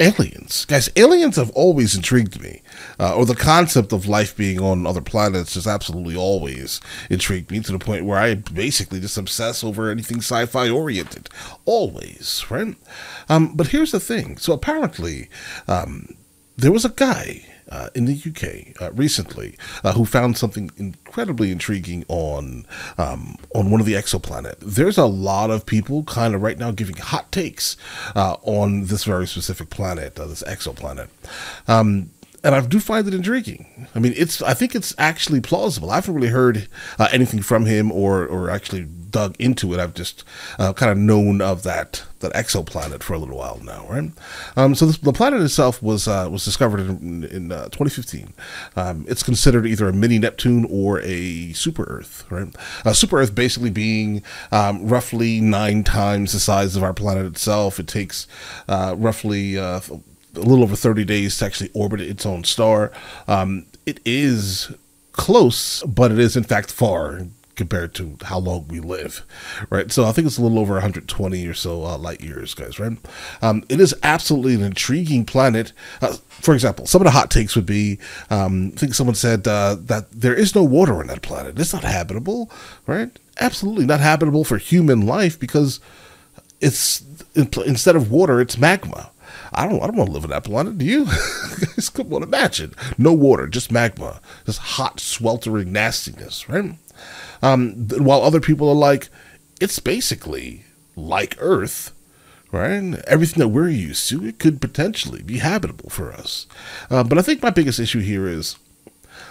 Aliens. Guys, aliens have always intrigued me. Or the concept of life being on other planets has absolutely always intrigued me, to the point where I basically just obsess over anything sci-fi oriented. Always, right? But here's the thing. So apparently, there was a guy in the UK recently who found something incredibly intriguing on one of the exoplanets. There's a lot of people kind of right now giving hot takes on this very specific planet, this exoplanet. And I do find it intriguing. I mean, I think it's actually plausible. I haven't really heard anything from him or actually dug into it. I've just kind of known of that exoplanet for a little while now, right? So the planet itself was discovered in 2015. It's considered either a mini Neptune or a super Earth, right? Super Earth basically being roughly 9 times the size of our planet itself. It takes roughly a little over 30 days to actually orbit its own star. It is close, but it is in fact far compared to how long we live, right? So I think it's a little over 120 or so light years, guys, right? It is absolutely an intriguing planet. For example, some of the hot takes would be, I think someone said that there is no water on that planet. It's not habitable, right? Absolutely not habitable for human life, because it's instead of water, it's magma. I don't want to live on that planet. Do you? Guys, come on, imagine. No water, just magma. Just hot, sweltering nastiness, right? While other people are like, it's basically like Earth, right? Everything that we're used to, it could potentially be habitable for us. But I think my biggest issue here is,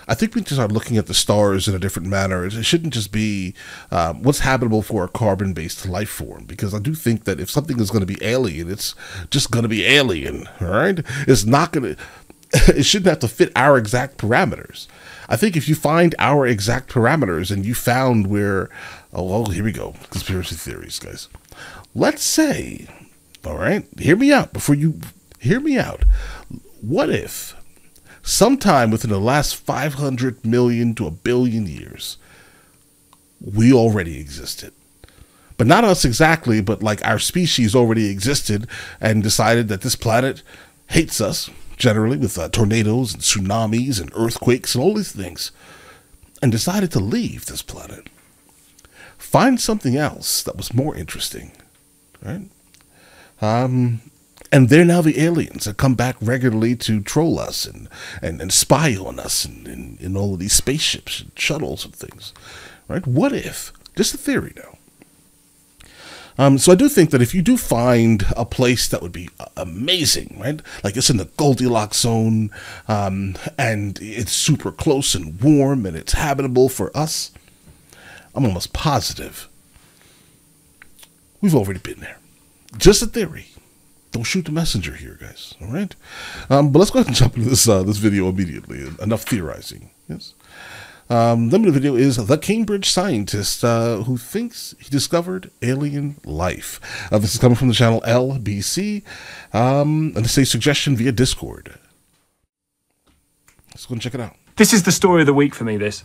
I think we need to start looking at the stars in a different manner. It shouldn't just be what's habitable for a carbon-based life form, because I do think that if something is going to be alien, it's just going to be alien, all right? It's not going to, it shouldn't have to fit our exact parameters. I think if you find our exact parameters and you found where, oh, well, here we go, conspiracy theories, guys. Let's say, all right, hear me out before you hear me out. What if sometime within the last 500 million to 1 billion years, we already existed? But not us exactly, but like our species already existed and decided that this planet hates us, generally with tornadoes and tsunamis and earthquakes and all these things, and decided to leave this planet. Find something else that was more interesting, right? And they're now the aliens that come back regularly to troll us and spy on us in all of these spaceships and shuttles and things, right? What if, just a theory now. So I do think that if you do find a place that would be amazing, right? Like it's in the Goldilocks zone, and it's super close and warm and it's habitable for us, I'm almost positive we've already been there. Just a theory. Don't shoot the messenger here, guys. All right. But let's go ahead and jump into this video immediately. Enough theorizing. Yes. The name of the video is The Cambridge Scientist Who Thinks He Discovered Alien Life. This is coming from the channel LBC. And this is a suggestion via Discord. Let's go and check it out. This is the story of the week for me, this.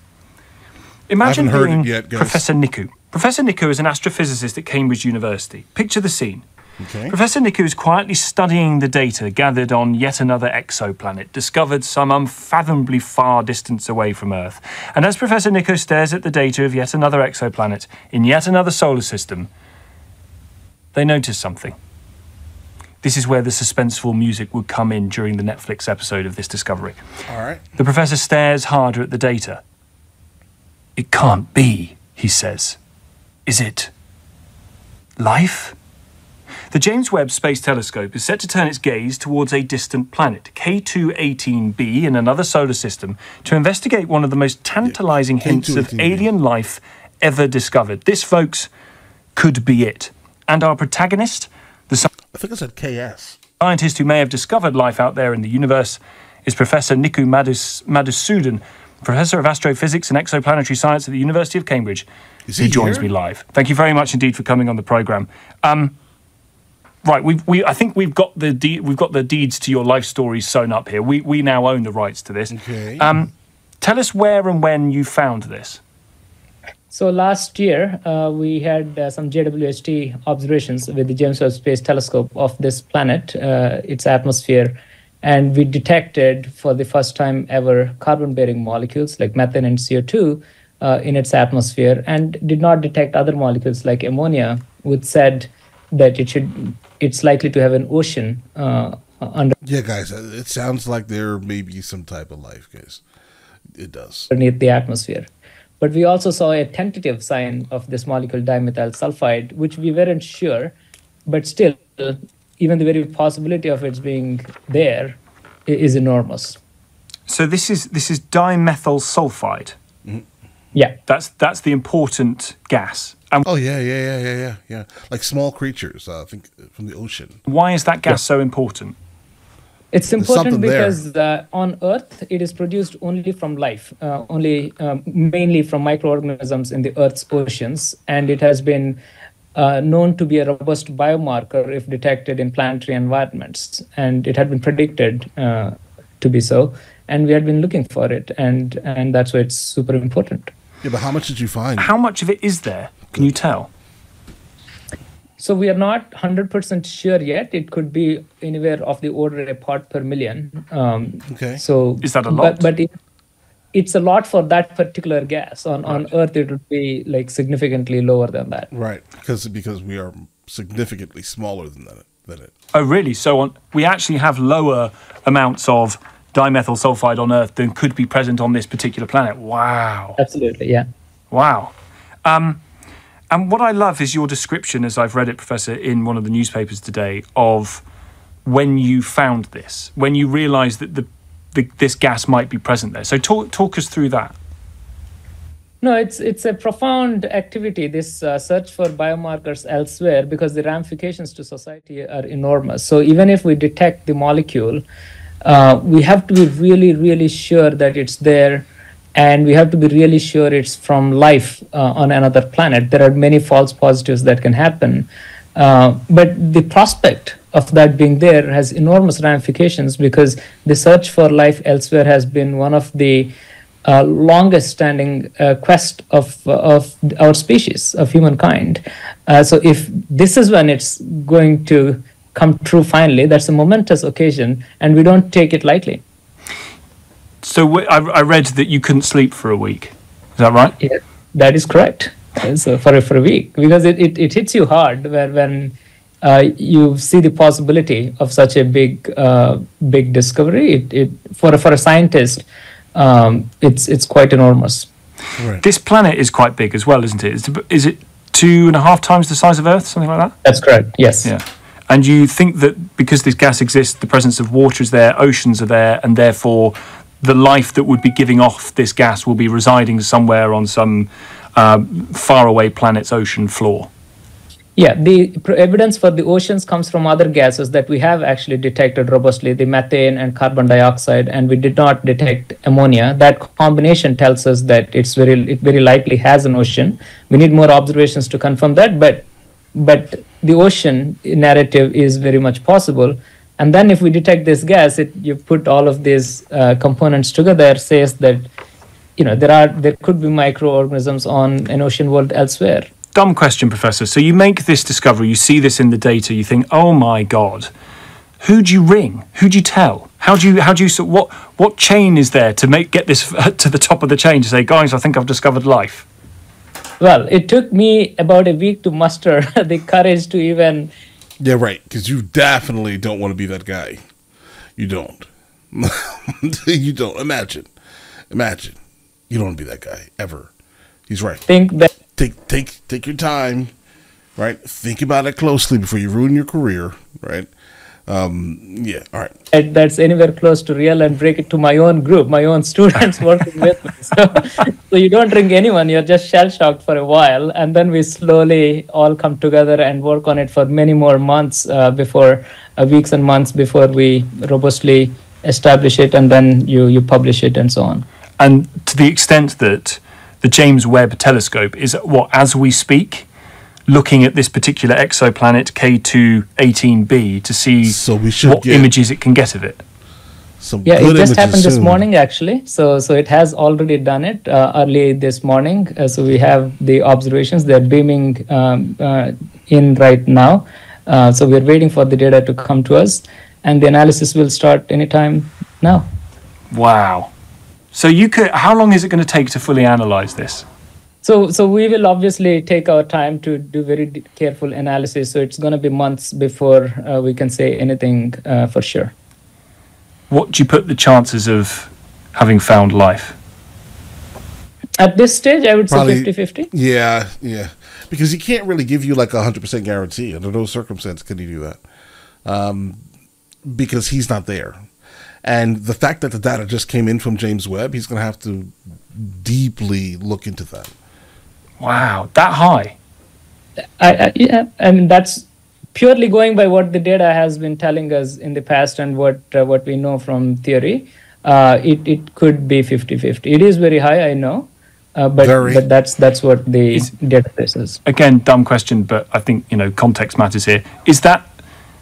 Imagine I haven't heard being it yet, guys. Professor Niku. Professor Niku is an astrophysicist at Cambridge University. Picture the scene. Okay. Professor Niku is quietly studying the data gathered on yet another exoplanet, discovered some unfathomably far distance away from Earth. And as Professor Niku stares at the data of yet another exoplanet in yet another solar system, they notice something. This is where the suspenseful music would come in during the Netflix episode of this discovery. All right. The professor stares harder at the data. It can't be, he says. Is it life? The James Webb Space Telescope is set to turn its gaze towards a distant planet, K2-18b, in another solar system, to investigate one of the most tantalizing hints of alien life ever discovered. This, folks, could be it. And our protagonist, I think I said KS. scientist who may have discovered life out there in the universe, is Professor Niku Madhusudan, Professor of Astrophysics and Exoplanetary Science at the University of Cambridge. He joins me live. Thank you very much indeed for coming on the programme. Right, I think we've got the deeds to your life story sewn up here. We now own the rights to this. Okay. Tell us where and when you found this. So last year, we had some JWST observations with the James Webb Space Telescope of this planet, its atmosphere, and we detected for the first time ever carbon-bearing molecules like methane and CO2 in its atmosphere, and did not detect other molecules like ammonia, which said that it's likely to have an ocean under. Yeah, guys, it sounds like there may be some type of life, guys. It does. Underneath the atmosphere. But we also saw a tentative sign of this molecule dimethyl sulfide, which we weren't sure, but still, even the very possibility of its being there is enormous. So this is dimethyl sulfide. Mm-hmm. Yeah. That's the important gas. And Oh yeah. Like small creatures, I think, from the ocean. why is that gas so important? It's something important there. because on Earth, it is produced only from life, mainly from microorganisms in the Earth's oceans, and it has been known to be a robust biomarker if detected in planetary environments, and it had been predicted to be so, and we had been looking for it, and that's why it's super important. Yeah, but how much did you find? How much of it is there? Can you tell? So we are not 100% sure yet. It could be anywhere of the order of a part per million. Okay. So Is that a lot? But it's a lot for that particular gas. On Earth, it would be like significantly lower than that. Right, because we are significantly smaller than it. Oh, really? So we actually have lower amounts of dimethyl sulfide on Earth than could be present on this particular planet. Wow. Absolutely, yeah. Wow. And what I love is your description, as I've read it, Professor, in one of the newspapers today, of when you found this, when you realised that this gas might be present there. So talk us through that. No, it's a profound activity, this search for biomarkers elsewhere, because the ramifications to society are enormous. So even if we detect the molecule, we have to be really, really sure that it's there, and we have to be really sure it's from life on another planet. There are many false positives that can happen. But the prospect of that being there has enormous ramifications, because the search for life elsewhere has been one of the longest standing quest of our species, of humankind. So if this is when it's going to come true finally, that's a momentous occasion, and we don't take it lightly. So I read that you couldn't sleep for a week. Is that right? Yeah, that is correct. So for a week, because it hits you hard when you see the possibility of such a big discovery. It for a scientist, it's quite enormous. Right. This planet is quite big as well, isn't it? Is it 2.5 times the size of Earth, something like that? That's correct. Yes. Yeah. And you think that because this gas exists, the presence of water is there, oceans are there, and therefore the life that would be giving off this gas will be residing somewhere on some faraway planet's ocean floor? Yeah, the evidence for the oceans comes from other gases that we have actually detected robustly, the methane and carbon dioxide, and we did not detect ammonia. That combination tells us that it very likely has an ocean. We need more observations to confirm that, but the ocean narrative is very much possible. And then if we detect this gas, you put all of these components together, says that there could be microorganisms on an ocean world elsewhere. Dumb question, Professor. So you make this discovery, you see this in the data, you think, oh my God, who'd you ring? Who'd you tell? What chain is there to get this to the top of the chain to say, guys, I think I've discovered life? Well, it took me about a week to muster the courage to even... Yeah, right, because you definitely don't want to be that guy. You don't. You don't. Imagine. You don't want to be that guy, ever. He's right. Think that... Take your time, right? Think about it closely before you ruin your career, right? Yeah, all right. That's anywhere close to real, and break it to my own group, my own students working with me. So you don't ring anyone, you're just shell-shocked for a while, and then we slowly all come together and work on it for many more months weeks and months before we robustly establish it, and then you publish it and so on. And to the extent that the James Webb Telescope is, as we speak, looking at this particular exoplanet K2-18b to see what images it can get of it. some Yeah, good it just images happened this soon. morning actually. So it has already done it early this morning. So we have the observations. They're beaming in right now. So we're waiting for the data to come to us, and the analysis will start anytime now. Wow. So you could. How long is it going to take to fully analyze this? So we will obviously take our time to do very careful analysis. So it's going to be months before we can say anything for sure. What do you put the chances of having found life? At this stage, I would Probably- say 50-50. Yeah, yeah. Because he can't really give you like a 100% guarantee. Under no circumstance can he do that. Because he's not there. And the fact that the data just came in from James Webb, he's going to have to deeply look into that. Wow, that high. Yeah, I mean, that's purely going by what the data has been telling us in the past and what we know from theory. It could be 50-50. It is very high, I know, but that's what the data says. Again, dumb question, but I think context matters here.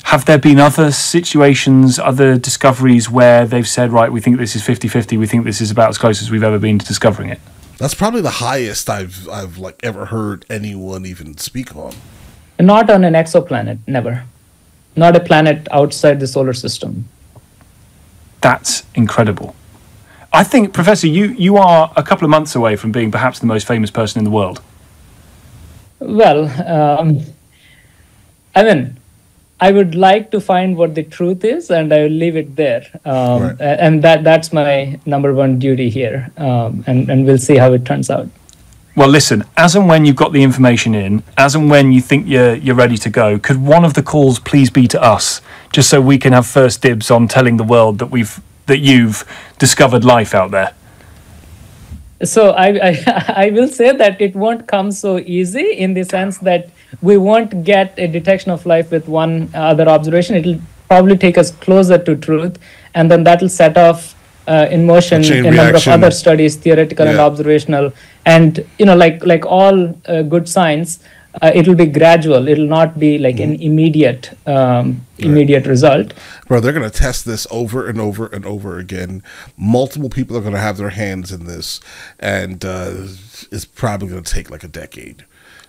Have there been other situations, other discoveries where they've said, right, we think this is 50-50, we think this is about as close as we've ever been to discovering it? That's probably the highest I've like ever heard anyone even speak on. Not on an exoplanet, never. Not a planet outside the solar system. That's incredible. I think, Professor, you are a couple of months away from being perhaps the most famous person in the world. Well, I mean, I would like to find what the truth is, and I will leave it there. Right. And that's my number one duty here. And we'll see how it turns out. Well, listen, as and when you've got the information in, as and when you think you're ready to go, could one of the calls please be to us, just so we can have first dibs on telling the world that you've discovered life out there? So I will say that it won't come so easy, in the sense that we won't get a detection of life with one other observation. It'll probably take us closer to truth, and then that'll set off in motion chain a number of reaction. other studies, theoretical and Yeah. observational. And like all good science, it'll be gradual. It'll not be like an immediate result. Bro, they're going to test this over and over and over again. Multiple people are going to have their hands in this, and it's probably going to take like a decade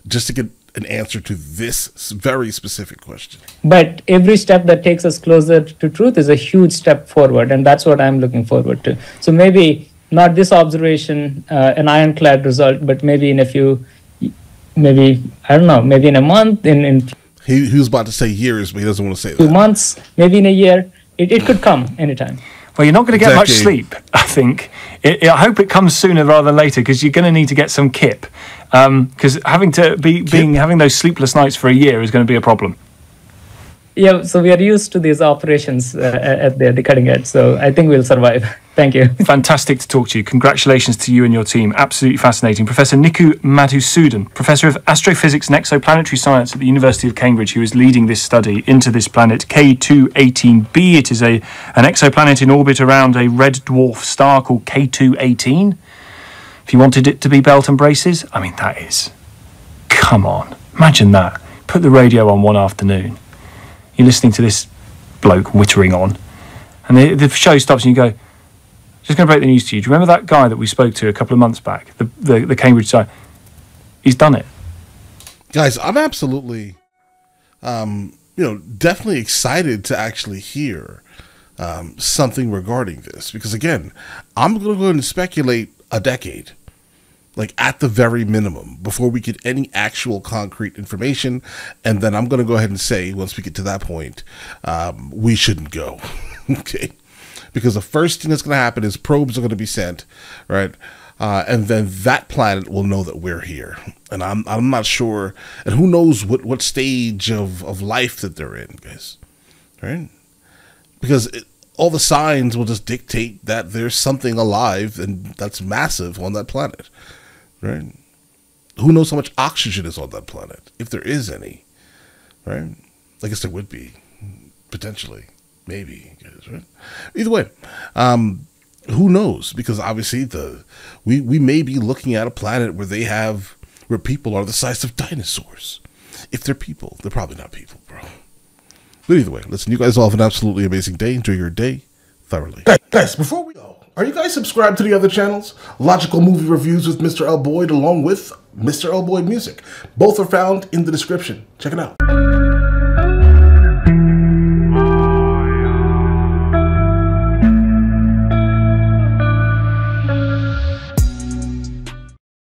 just to get an answer to this very specific question. But every step that takes us closer to truth is a huge step forward, and that's what I'm looking forward to. So maybe not this observation, an ironclad result, but maybe in a few, maybe, I don't know, maybe in a month, in He was about to say years, but he doesn't want to say 2 that. months, maybe in a year. It could come anytime. Well, you're not going to get much Decade. sleep, I think. I hope it comes sooner rather than later, because you're going to need to get some kip. Because having those sleepless nights for a year is going to be a problem. Yeah, so we are used to these operations at the cutting edge, so I think we'll survive. Thank you. Fantastic to talk to you. Congratulations to you and your team. Absolutely fascinating. Professor Nikku Madhusudan, Professor of Astrophysics and Exoplanetary Science at the University of Cambridge, who is leading this study into this planet K2-18b. It is an exoplanet in orbit around a red dwarf star called K2-18. If you wanted it to be belt and braces, I mean, that is... Come on. Imagine that. Put the radio on one afternoon. You're listening to this bloke whittering on, and the show stops and you go, just going to break the news to you. Do you remember that guy that we spoke to a couple of months back? The Cambridge guy? He's done it. Guys, I'm absolutely, definitely excited to actually hear something regarding this. Because again, I'm going to go ahead and speculate a decade. Like at the very minimum, before we get any actual concrete information. And then I'm going to go ahead and say, once we get to that point, we shouldn't go. Okay. Because the first thing that's going to happen is probes are going to be sent, right? And then that planet will know that we're here. And I'm not sure. And who knows what stage of life that they're in, guys. Right? Because all the signs will just dictate that there's something alive and that's massive on that planet. Right? Who knows how much oxygen is on that planet, if there is any, right? I guess there would be, potentially, maybe, right? Either way, who knows? Because obviously we may be looking at a planet where people are the size of dinosaurs. If they're people, they're probably not people, bro. But either way, listen, you guys all have an absolutely amazing day. Enjoy your day. thoroughly. Guys, before we go, are you guys subscribed to the other channels? Logical Movie Reviews with Mr. L. Boyd, along with Mr. L. Boyd Music. Both are found in the description. Check it out.